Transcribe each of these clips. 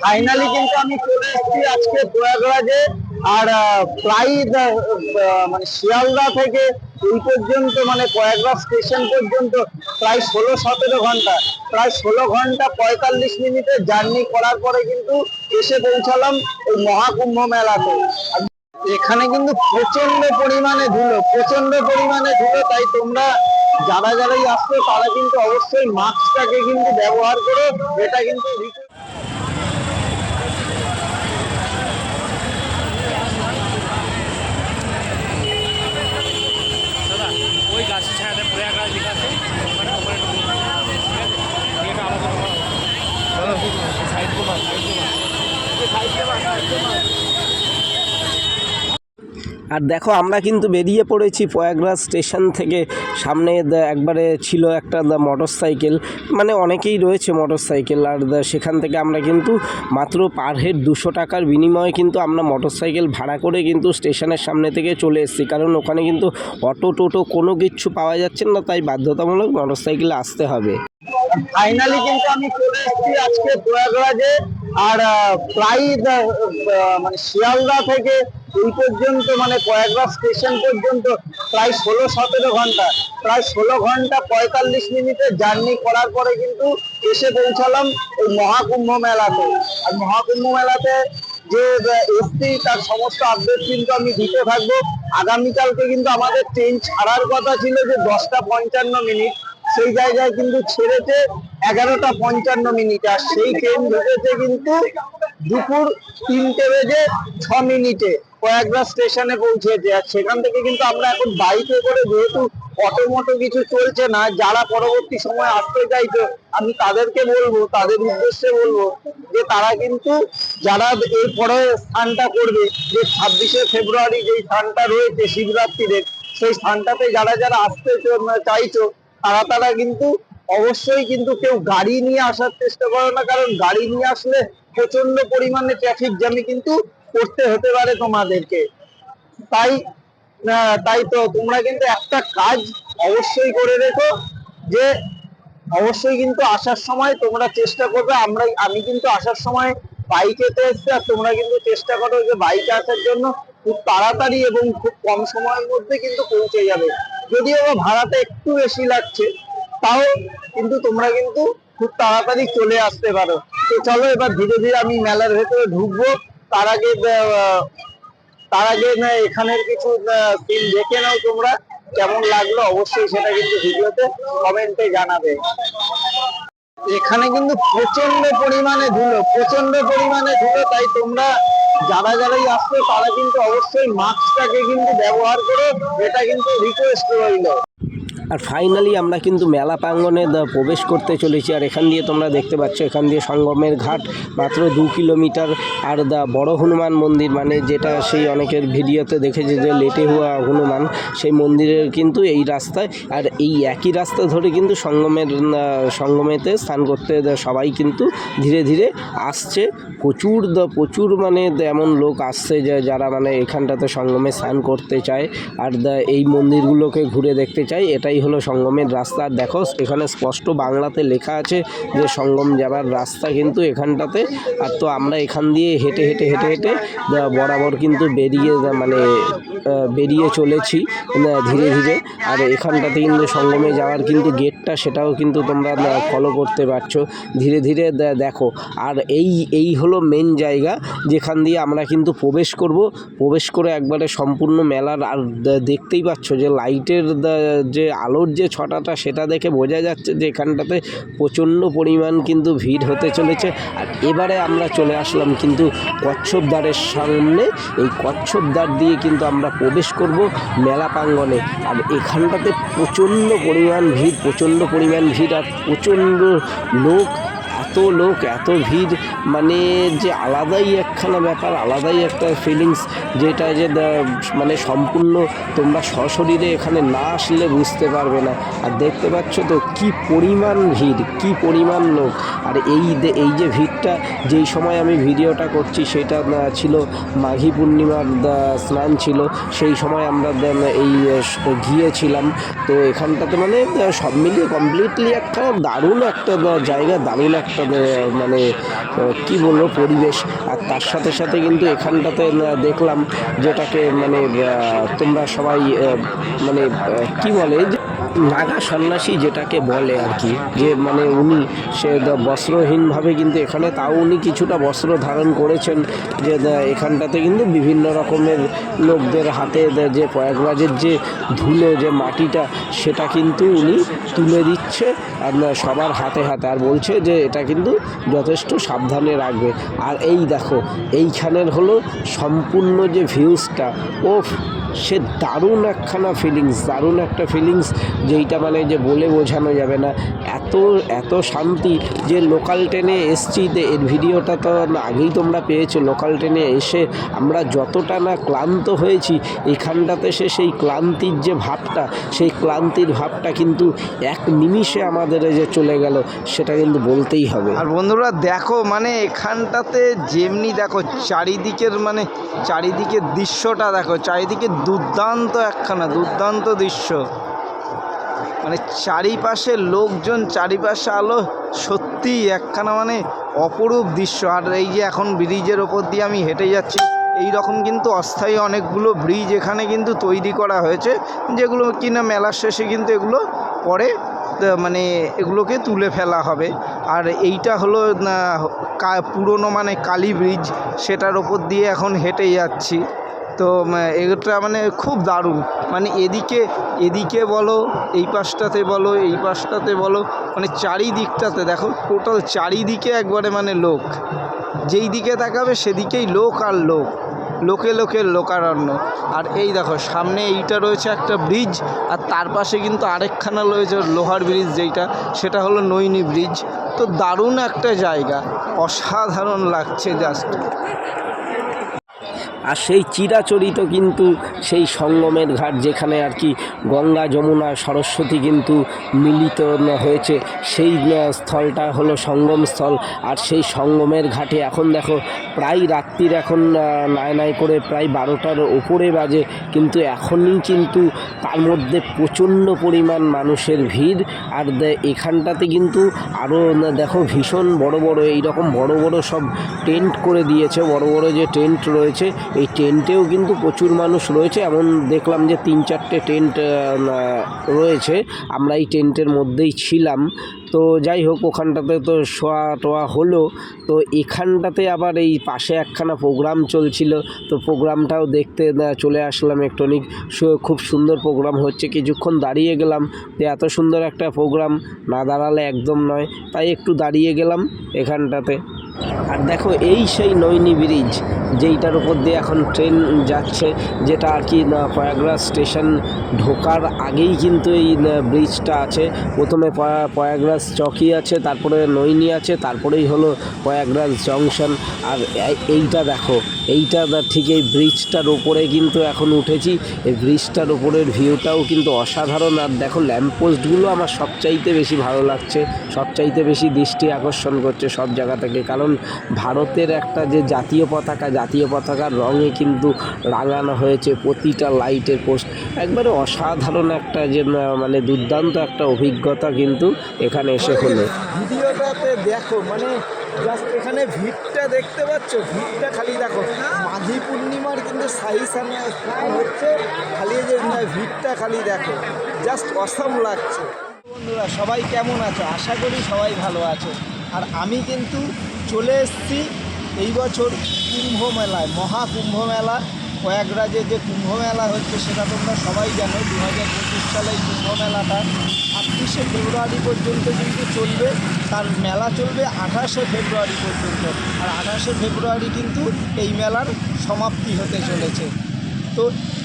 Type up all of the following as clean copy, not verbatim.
Finally কিন্তু আমি চলে এসেছি আজকে প্রয়াগরাজে। আর প্রায় মানে শিয়ালদা থেকে এই পর্যন্ত মানে প্রয়াগরাজ স্টেশন পর্যন্ত প্রায় 16-17 ঘন্টা, প্রায় 16 ঘন্টা 45 মিনিটের জার্নি করার পরে কিন্তু এসে পৌঁছালাম এই মহাকুম্ভ মেলাতে। এখানে কিন্তু প্রচন্ড পরিমাণে ধুলো, প্রচন্ড পরিমাণে ধুলো। তাই তোমরা যারাই আসছো তারা কিন্তু অবশ্যই মাস্কটাকে কিন্তু ব্যবহার করো। এটা কিন্তু ওই গাছের ছায়াতে প্রয়াগরাজ লেখা আছে, ওখানে ওপরে ঠিক আছে, এটা আমাদের সাইড কমা আর দেখো আমরা কিন্তু বেরিয়ে পড়েছি প্রয়াগরাজ স্টেশন থেকে। সামনে একবারে ছিল একটা মোটর সাইকেল, মানে অনেকেই রয়েছে মোটর সাইকেল। আর সেখান থেকে আমরা কিন্তু মাত্র পার হেড 200 টাকার বিনিময়ে কিন্তু আমরা মোটর সাইকেল ভাড়া করে কিন্তু স্টেশনের সামনে থেকে চলে এসেছি, কারণ ওখানে কিন্তু অটো টোটো কোনো কিছু পাওয়া যাচ্ছে না, তাই বাধ্যতামূলক মোটর সাইকেলে আসতে হবে। ফাইনালি কিন্তু আমি চলে এসেছি আজকে প্রয়াগরাজে। আর প্রায় মানে শিয়ালদা থেকে এই পর্যন্ত মানে প্রয়াগরাজ স্টেশন পর্যন্ত প্রায় 16-17 ঘন্টা, প্রায় 16 ঘন্টা 45 মিনিটের জার্নি করার পরে কিন্তু এসে পৌঁছালাম এই মহাকুম্ভ মেলাতে। আর মহাকুম্ভ মেলাতে যে এসছি তার সমস্ত আপডেট কিন্তু আমি দিতে থাকবো। আগামীকালকে কিন্তু আমাদের ট্রেন ছাড়ার কথা ছিল যে 10টা 55 মিনিট, সেই জায়গায় কিন্তু ছেড়েছে 11টা 55 মিনিট। আর সেই ট্রেন ঢুকেছে কিন্তু দুপুর 3টে বেজে 6 মিনিটে প্রয়াগরাজ স্টেশনে পৌঁছেছে। আর সেখান থেকে কিন্তু আমরা এখন বাইকে করে, যেহেতু অটো কিছু চলছে না, যারা পরবর্তী সময় আসতে চাইছো আমি তাদেরকে বলবো, তাদের উদ্দেশ্যে বলবো যে তারা কিন্তু যারা এরপরে স্নানটা করবে, যে 26শে ফেব্রুয়ারি যেই স্নানটা রয়েছে শিবরাত্রির, সেই স্থানটাতে যারা আসতে চাইছো তারা কিন্তু অবশ্যই কিন্তু কেউ গাড়ি নিয়ে আসার চেষ্টা করো না, কারণ গাড়ি নিয়ে আসলে প্রচন্ড পরিমাণে ট্রাফিক জ্যামে কিন্তু করতে হতে পারে তোমাদেরকে। তাই তাই তো তোমরা কিন্তু একটা কাজ অবশ্যই করে রেখো, যে অবশ্যই কিন্তু আসার সময় তোমরা চেষ্টা করবে, আমি কিন্তু আসার সময় বাইকেতে এসছি, আর তোমরা কিন্তু চেষ্টা করো যে বাইকে আসার জন্য। খুব তাড়াতাড়ি এবং খুব কম সময়ের মধ্যে কিন্তু পৌঁছে যাবে। যদিও ভাড়াটা একটু বেশি লাগছে, তাও কিন্তু তোমরা কিন্তু খুব তাড়াতাড়ি চলে আসতে পারো। তো চলো এবার ধীরে ধীরে আমি মেলার ভেতরে ঢুকবো। তার আগে এখানের কিছু সিন দেখে নাও, তোমরা কেমন লাগলো অবশ্যই সেটা কিন্তু ভিডিওতে কমেন্টে জানাবে। এখানে কিন্তু প্রচন্ড পরিমাণে ধুলো, প্রচন্ড পরিমাণে ধুলো। তাই তোমরা যারাই আসছো তারা কিন্তু অবশ্যই মাস্কটাকে কিন্তু ব্যবহার করো, এটা কিন্তু রিকোয়েস্ট রইল। আর ফাইনালি আমরা কিন্তু মেলা প্রাঙ্গণে প্রবেশ করতে চলেছি। আর এখান দিয়ে তোমরা দেখতে পাচ্ছ, এখান দিয়ে সঙ্গমের ঘাট মাত্র 2 কিলোমিটার। আর বড় হনুমান মন্দির, মানে যেটা সেই অনেকের ভিডিওতে দেখেছে যে লেটে হওয়া হনুমান, সেই মন্দিরের কিন্তু এই রাস্তায়। আর এই একই রাস্তা ধরে কিন্তু সঙ্গমেতে স্নান করতে সবাই কিন্তু ধীরে ধীরে আসছে। প্রচুর মানে এমন লোক আসছে যারা মানে এখানটাতে সঙ্গমে স্নান করতে চায় আর এই মন্দিরগুলোকে ঘুরে দেখতে চায়। এটাই হলো সঙ্গমের রাস্তা। আর দেখো এখানে স্পষ্ট বাংলাতে লেখা আছে যে সঙ্গম যাবার রাস্তা কিন্তু এখানটাতে। আর তো আমরা এখান দিয়ে হেঁটে বরাবর কিন্তু বেরিয়ে চলেছি ধীরে ধীরে। আর এখানটাতে কিন্তু সঙ্গমে যাওয়ার কিন্তু গেটটা, সেটাও কিন্তু তোমরা ফলো করতে পারছো ধীরে ধীরে দেখো। আর এই হলো মেন জায়গা যেখান দিয়ে আমরা কিন্তু প্রবেশ করে একবারে সম্পূর্ণ মেলার। আর দেখতেই পাচ্ছ যে লাইটের যে আলোর যে ছটাটা, সেটা দেখে বোঝা যাচ্ছে যে এখানটাতে প্রচণ্ড পরিমাণ কিন্তু ভিড় হতে চলেছে। আর এবারে আমরা চলে আসলাম কিন্তু কচ্ছপ দ্বারের সামনে। এই কচ্ছপ দ্বার দিয়ে কিন্তু আমরা প্রবেশ করব মেলা প্রাঙ্গণে। আর এখানটাতে প্রচণ্ড পরিমাণ ভিড় আর প্রচণ্ড লোক, এত ভিড়, মানে যে আলাদাই একখানা ব্যাপার, আলাদাই একটা ফিলিংস, যেটা যে মানে সম্পূর্ণ তোমরা সশরীরে এখানে না আসলে বুঝতে পারবে না। আর দেখতে পাচ্ছ তো কি পরিমাণ ভিড়, কি পরিমাণ লোক। আর এই যে ভিড়টা, যেই সময় আমি ভিডিওটা করছি সেটা ছিল মাঘী পূর্ণিমার স্নান ছিল, সেই সময় আমরা গিয়েছিলাম। তো এখানটাতে মানে সব মিলিয়ে কমপ্লিটলি একটা দারুণ একটা জায়গা, দারুণ একটা একটা মানে কি বলবো পরিবেশ। আর তার সাথে সাথে কিন্তু এখানটাতে দেখলাম যেটাকে মানে তোমরা সবাই মানে কি বলে যে নাগা সন্ন্যাসী যেটাকে বলে আর কি, যে মানে উনি সে বস্ত্রহীনভাবে কিন্তু এখানে, তাও উনি কিছুটা বস্ত্র ধারণ করেছেন। যে এখানটাতে কিন্তু বিভিন্ন রকমের লোকদের হাতে যে প্রয়াগরাজের যে ধুলো যে মাটিটা সেটা কিন্তু উনি তুলে দিচ্ছে আর সবার হাতে হাতে, আর বলছে যে এটা কিন্তু যথেষ্ট সাবধানে রাখবে। আর এই দেখো এইখানের হলো সম্পূর্ণ যে ভিউজটা, ও সে দারুণ একখানা ফিলিংস, দারুণ একটা ফিলিংস, যেইটা মানে যে বলে বোঝানো যাবে না। এত এত শান্তি যে লোকাল ট্রেনে এসছি, এর ভিডিওটা তো আগেই তোমরা পেয়েছো। লোকাল ট্রেনে এসে আমরা যতটা না ক্লান্ত হয়েছি, এখানটাতে সে সেই ক্লান্তির যে ভাবটা, সেই ক্লান্তির ভাবটা কিন্তু এক নিমিষে আমাদের যে চলে গেল, সেটা কিন্তু বলতেই হবে। আর বন্ধুরা দেখো মানে এখানটাতে যেমনি দেখো চারিদিকের মানে চারিদিকের দৃশ্যটা দেখো, চারিদিকে দুর্দান্ত একখানা দুর্দান্ত দৃশ্য, মানে চারিপাশে লোকজন, চারিপাশে আলো, সত্যি একখানা মানে অপরূপ দৃশ্য। আর এই যে এখন ব্রিজের ওপর দিয়ে আমি হেঁটে যাচ্ছি, এই রকম কিন্তু অস্থায়ী অনেকগুলো ব্রিজ এখানে কিন্তু তৈরি করা হয়েছে, যেগুলো কিনা মেলার শেষে কিন্তু এগুলো পরে মানে এগুলোকে তুলে ফেলা হবে। আর এইটা হলো পুরনো মানে কালী ব্রিজ, সেটার ওপর দিয়ে এখন হেঁটে যাচ্ছি। তো এটা মানে খুব দারুণ, মানে এদিকে বলো, এই পাশটাতে বলো, এই পাশটাতে বলো, মানে চারিদিকটাতে দেখো টোটাল চারিদিকে একবারে মানে লোক, যেই দিকে তাকাবে সেদিকেই লোক আর লোক, লোকে লোকের লোকারণ্য। আর এই দেখো সামনে এইটা রয়েছে একটা ব্রিজ, আর তার পাশে কিন্তু আরেকখানা রয়েছে লোহার ব্রিজ, যেইটা সেটা হলো নৈনি ব্রিজ। তো দারুণ একটা জায়গা, অসাধারণ লাগছে জাস্ট। আর সেই চিরাচরিত কিন্তু সেই সঙ্গমের ঘাট, যেখানে আর কি গঙ্গা যমুনা সরস্বতী কিন্তু মিলিত হয়েছে, সেই স্থলটা হলো সঙ্গম স্থল। আর সেই সঙ্গমের ঘাটে এখন দেখো প্রায় রাত্রির এখন নাই করে প্রায় 12টার উপরে বাজে, কিন্তু এখনই কিন্তু তার মধ্যে প্রচণ্ড পরিমাণ মানুষের ভিড়। আর এখানটাতে কিন্তু আরও দেখো ভীষণ বড় বড় এইরকম বড় বড় সব টেন্ট করে দিয়েছে, বড় বড় যে টেন্ট রয়েছে, এই টেন্টেও কিন্তু প্রচুর মানুষ রয়েছে। এমন দেখলাম যে 3-4টে টেন্ট রয়েছে, আমরা এই টেন্টের মধ্যেই ছিলাম। তো যাই হোক, ওখানটাতে তো শোয়া টোয়া হলো। তো এখানটাতে আবার এই পাশে একখানা প্রোগ্রাম চলছিল, তো প্রোগ্রামটাও দেখতে চলে আসলাম একটুখানি। খুব সুন্দর প্রোগ্রাম হচ্ছে, কিছুক্ষণ দাঁড়িয়ে গেলাম, যে এত সুন্দর একটা প্রোগ্রাম না দাঁড়ালে একদম নয়, তাই একটু দাঁড়িয়ে গেলাম এখানটাতে। আর দেখো এই সেই নৈনি ব্রিজ, যেইটার উপর দিয়ে এখন ট্রেন যাচ্ছে, যেটা আর কি প্রয়াগরাজ স্টেশন ঢোকার আগেই কিন্তু এই ব্রিজটা আছে। প্রথমে প্রয়াগরাজ চৌকি আছে, তারপরে নৈনি আছে, তারপরেই হলো প্রয়াগরাজ জংশন। আর এইটা দেখো, এইটা ঠিক এই ব্রিজটার ওপরে কিন্তু এখন উঠেছি, এই ব্রিজটার ওপরের ভিউটাও কিন্তু অসাধারণ। আর দেখো ল্যাম্পপোস্টগুলো আমার সবচাইতে বেশি ভালো লাগছে, সবচাইতে বেশি দৃষ্টি আকর্ষণ করছে সব জায়গা থেকে, কারণ ভারতের একটা যে জাতীয় পতাকার রঙে কিন্তু রাঙানো হয়েছে প্রতিটা লাইটের পোস্ট। একবারে অসাধারণ একটা যে মানে দুর্দান্ত একটা অভিজ্ঞতা কিন্তু এখানে এসে হলো। ভিডিওটাতে দেখো মানে জাস্ট এখানে ভিড়টা দেখতে পাচ্ছ, ভিড়টা খালি দেখো, মাঘী পূর্ণিমার কিন্তু সাইসানে হচ্ছে, খালি যে ভিড়টা খালি দেখো, জাস্ট অসম লাগছে। বন্ধুরা সবাই কেমন আছো? আশা করি সবাই ভালো আছো। আর আমি কিন্তু চলে এসেছি এই বছর কুম্ভ মেলায়, মহাকুম্ভ মেলা। প্রয়াগরাজে যে কুম্ভ মেলা হচ্ছে সেটা তোমরা সবাই জানো, 2025 সালে এই কুম্ভ মেলাটা 28শে ফেব্রুয়ারি পর্যন্ত কিন্তু চলবে। তার মেলা চলবে 28শে ফেব্রুয়ারি পর্যন্ত, আর 28শে ফেব্রুয়ারি কিন্তু এই মেলার সমাপ্তি হতে চলেছে। তো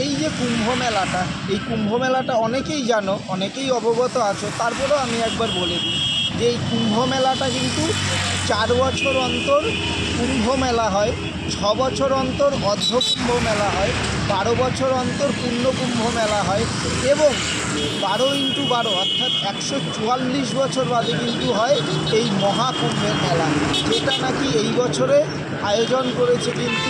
এই যে কুম্ভ মেলাটা, এই কুম্ভ মেলাটা অনেকেই জানো, অনেকেই অবগত আছো, তারপরেও আমি একবার বলে দিই যে এই কুম্ভ মেলাটা কিন্তু 4 বছর অন্তর কুম্ভ মেলা হয়, 6 বছর অন্তর অর্ধ কুম্ভ মেলা হয়, 12 বছর অন্তর পূর্ণ কুম্ভ মেলা হয়, এবং 12x12 অর্থাৎ 144 বছর বাদে কিন্তু হয় এই মহাকুম্ভের মেলা, যেটা নাকি এই বছরে আয়োজন করেছে কিন্তু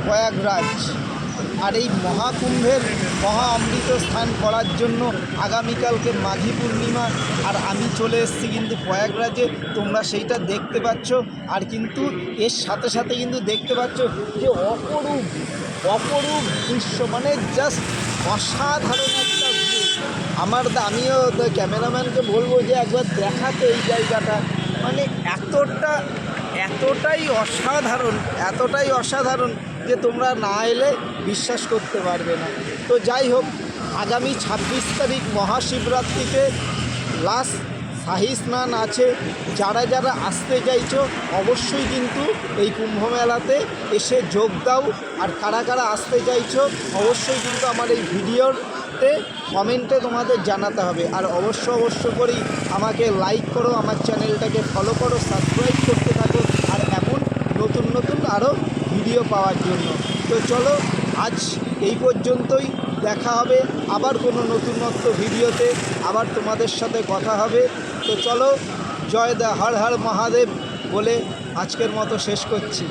প্রয়াগরাজ। আর এই মহাকুম্ভের মহা অমৃত স্থান করার জন্য আগামীকালকে মাঘী পূর্ণিমা, আর আমি চলে এসেছি কিন্তু প্রয়াগরাজে, তোমরা সেইটা দেখতে পাচ্ছ। আর কিন্তু এর সাথে সাথে কিন্তু দেখতে পাচ্ছ যে অপরূপ অপরূপ দৃশ্য, মানে জাস্ট অসাধারণ একটা ভিউ। আমিও ক্যামেরাম্যানকে বলবো যে একবার দেখাতে এই জায়গাটা, মানে এতটাই অসাধারণ যে তোমরা না এলে বিশ্বাস করতে পারবে না। তো যাই হোক, আগামী 26 তারিখ মহাশিবরাত্রিতে লাস্ট শাহী স্নান আছে। যারা যারা আসতে চাইছো অবশ্যই কিন্তু এই কুম্ভ মেলাতে এসে যোগ দাও। আর কারা কারা আসতে চাইছো অবশ্যই কিন্তু আমার এই ভিডিওতে কমেন্টে তোমাদের জানাতে হবে। আর অবশ্য করেই আমাকে লাইক করো, আমার চ্যানেলটাকে ফলো করো, সাবস্ক্রাইব করতে থাকো আর এমন নতুন আরও ভিডিও পাওয়ার জন্য। তো চলো আজ এই পর্যন্তই, দেখা হবে আবার কোনো নতুনত্ব ভিডিওতে, আবার তোমাদের সাথে কথা হবে। তো চলো, জয় দা হর হর মহাদেব বলে আজকের মতো শেষ করছি।